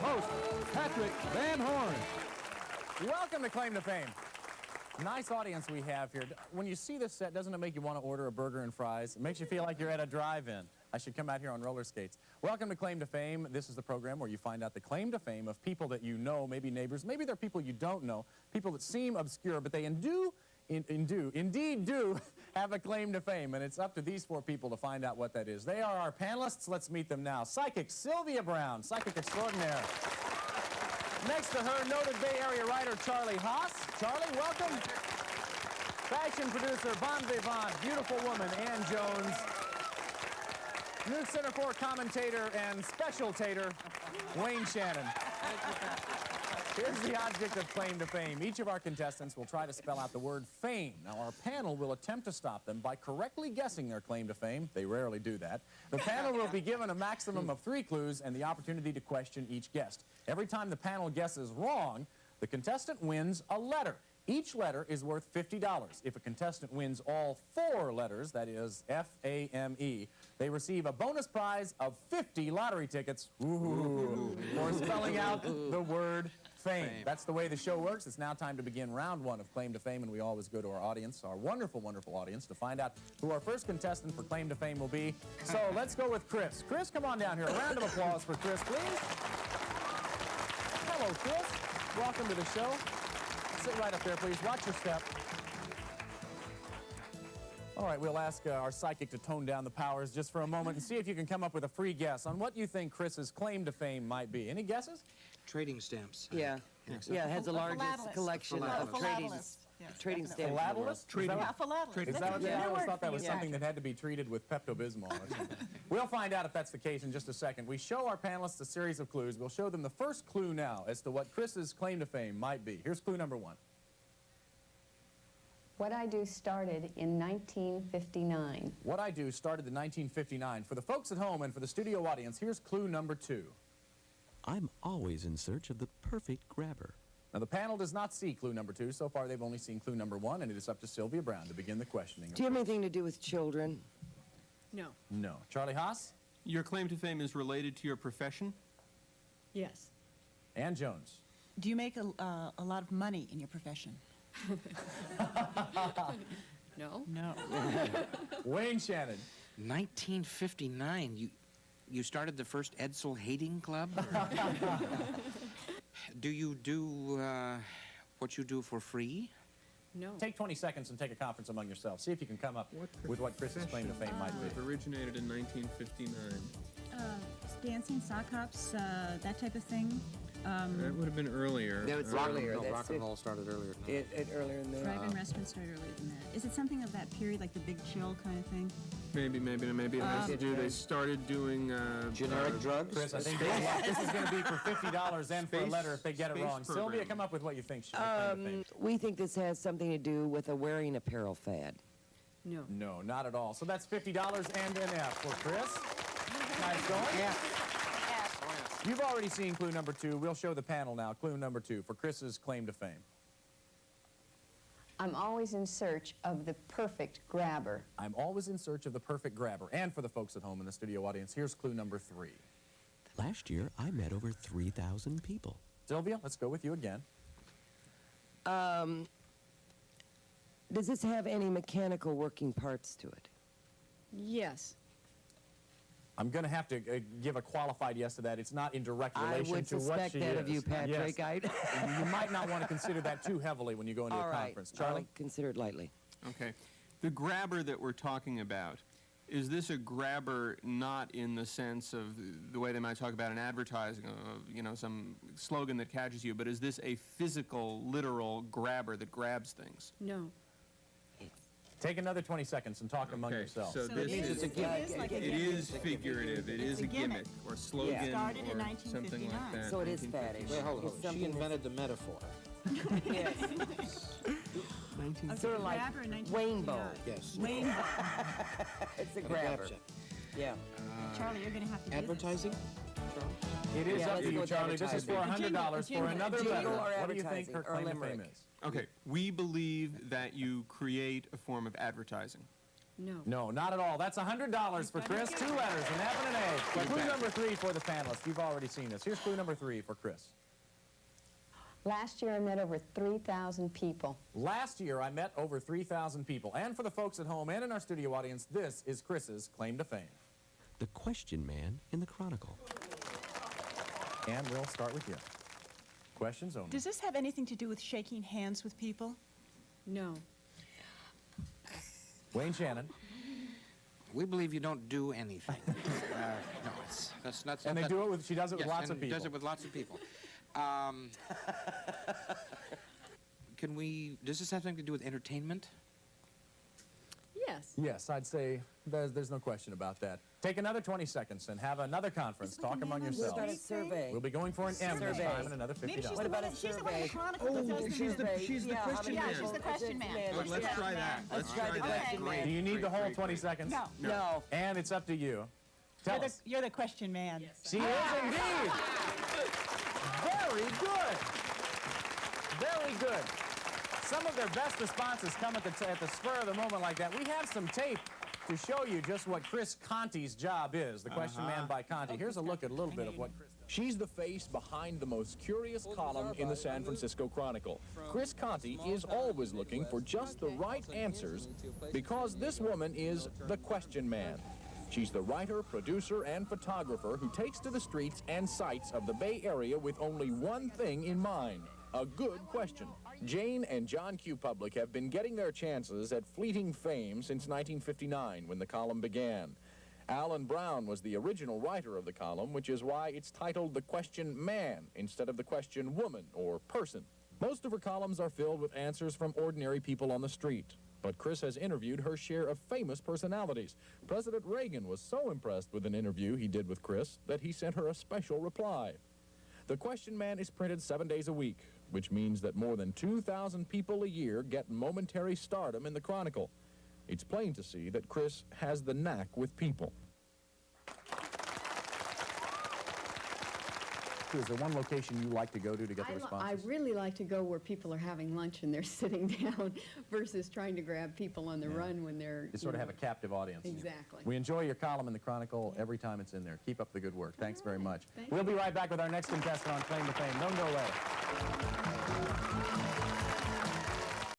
host, Patrick Van Horn. Welcome to Claim to Fame. Nice audience we have here. When you see this set, doesn't it make you want to order a burger and fries? It makes you feel like you're at a drive-in. I should come out here on roller skates. Welcome to Claim to Fame. This is the program where you find out the claim to fame of people that you know, maybe neighbors, maybe they're people you don't know, people that seem obscure, but they indeed do have a claim to fame, and it's up to these four people to find out what that is. They are our panelists. Let's meet them now. Psychic Sylvia Browne, psychic extraordinaire. Next to her, noted Bay Area writer Charlie Haas. Charlie, welcome. Fashion producer Bon Vivant, beautiful woman Ann Jones. News Center 4 commentator and special-tator Wayne Shannon. Here's the object of claim to fame. Each of our contestants will try to spell out the word fame. Now, our panel will attempt to stop them by correctly guessing their claim to fame. They rarely do that. The panel will be given a maximum of 3 clues and the opportunity to question each guest. Every time the panel guesses wrong, the contestant wins a letter. Each letter is worth $50. If a contestant wins all 4 letters, that is F-A-M-E, they receive a bonus prize of 50 lottery tickets for spelling out the word fame. That's the way the show works. It's now time to begin round 1 of Claim to Fame, and we always go to our audience, our wonderful, wonderful audience, to find out who our first contestant for Claim to Fame will be. So let's go with Chris. Chris, come on down here. A round of applause for Chris, please. Hello, Chris. Welcome to the show. Sit right up there, please. Watch your step. All right, we'll ask our psychic to tone down the powers just for a moment and see if you can come up with a free guess on what you think Chris's claim to fame might be. Any guesses? Trading stamps. Yeah. Yeah, it has the largest collection of trading stamps. Philatelist? Trading. Is that what I always thought that was something that had to be treated with Pepto-Bismol or something. We'll find out if that's the case in just a second. We show our panelists a series of clues. We'll show them the first clue now as to what Chris's claim to fame might be. Here's clue number 1. What I Do started in 1959. What I Do started in 1959. For the folks at home and for the studio audience, here's clue number 2. I'm always in search of the perfect grabber. Now, the panel does not see clue number 2. So far, they've only seen clue number 1, and it is up to Sylvia Browne to begin the questioning. Do you have anything to do with children? No. No. Charlie Haas? Your claim to fame is related to your profession? Yes. Ann Jones? Do you make a lot of money in your profession? No. No. Wayne Shannon? 1959. You started the first Edsel Hating Club? Do you do what you do for free? No. Take 20 seconds and take a conference among yourselves. See if you can come up with what Chris's claim to fame might It be. originated in 1959. Dancing, sock hops, that type of thing. That would have been earlier. No, it's earlier. No, That's rock and roll started earlier than that. Earlier than that. Drive-in restaurants started earlier than that. Is it something of that period, like the Big Chill kind of thing? Maybe it has to do. They started doing Generic drugs? Chris, I think this is going to be for $50 and for a letter if they get it Space wrong. program. Sylvia, come up with what you think should claim to fame. We think this has something to do with a wearing apparel fad. No. No, not at all. So that's $50 and an F for Chris. Nice going. Yeah. You've already seen clue number 2. We'll show the panel now. Clue number 2 for Chris's claim to fame. I'm always in search of the perfect grabber. I'm always in search of the perfect grabber. And for the folks at home in the studio audience, here's clue number 3. Last year, I met over 3,000 people. Sylvia, let's go with you again. Does this have any mechanical working parts to it? Yes. I'm going to have to give a qualified yes to that. It's not in direct I relation would to what suspect she that is. of you, Patrick. Yes. You might not want to consider that too heavily when you go into All a right. conference. Charlie? I'll consider it lightly. Okay. The grabber that we're talking about, is this a grabber not in the sense of the way they might talk about an advertising, some slogan that catches you, but is this a physical, literal grabber that grabs things? No. Take another 20 seconds and talk among yourselves. So this it is like a it gimmick. is figurative. It is It's a a gimmick. gimmick or slogan Started in or something like 1959. that. So it is faddish. Wait, hold It's on. She something invented the metaphor. Yes. Sort of like Grabber in 1959. Rainbow. Yes. Rainbow. It's a grabber. Yeah. Charlie, you're going to have to do Advertising? It is Yeah, up let's to go you, with Charlie. This is for advertising. $100 for another Jingle letter. or What do you think advertising her or claim to fame limerick? is? Okay, we believe that you create a form of advertising. No. No, not at all. That's $100 for Chris. 2 letters, an F and an A. Clue number 3 for the panelists. You've already seen this. Here's clue number 3 for Chris. Last year I met over 3,000 people. Last year, I met over 3,000 people. And for the folks at home and in our studio audience, this is Chris's claim to fame. The Question Man in the Chronicle. And we'll start with you. Questions only. Does this have anything to do with shaking hands with people? No. Wayne Shannon. We believe you don't do anything. No, that's not. And they do it with, she does it with yes, lots of and people. does it with lots of people. Does this have something to do with entertainment? Yes. Yes, I'd say there's no question about that. Take another 20 seconds and have another conference. Talk among yourselves. What about a survey? We'll be going for an M this time and another $50. Maybe she's What the about one, a she's the one in the survey? Chronicle that does the she's the question Yeah, man. she's the question man. Let's try that. Let's try the question man. Do you need the whole 20 seconds? No. No. And it's up to you. Tell us. You're the question man. She is indeed. Very good. Very good. Some of their best responses come at the spur of the moment like that. We have some tape to show you just what Chris Conti's job is, the question man by Conti. Here's a look at a little bit of what Chris does. She's the face behind the most curious column in the San Francisco Chronicle. Chris Conti is always looking for just the right answers because this woman is the question man. She's the writer, producer, and photographer who takes to the streets and sites of the Bay Area with only one thing in mind: a good question. Jane and John Q. Public have been getting their chances at fleeting fame since 1959 when the column began. Alan Brown was the original writer of the column, which is why it's titled The Question Man instead of The Question Woman or Person. Most of her columns are filled with answers from ordinary people on the street. But Chris has interviewed her share of famous personalities. President Reagan was so impressed with an interview he did with Chris that he sent her a special reply. The Question Man is printed 7 days a week, which means that more than 2,000 people a year get momentary stardom in the Chronicle. It's plain to see that Chris has the knack with people. Is there one location you like to go to get the responses? I really like to go where people are having lunch and they're sitting down versus trying to grab people on the run when they're... You sort of have a captive audience. Exactly. We enjoy your column in the Chronicle every time it's in there. Keep up the good work. Thanks very much. We'll be right back with our next contestant on Claim to Fame. Don't go away.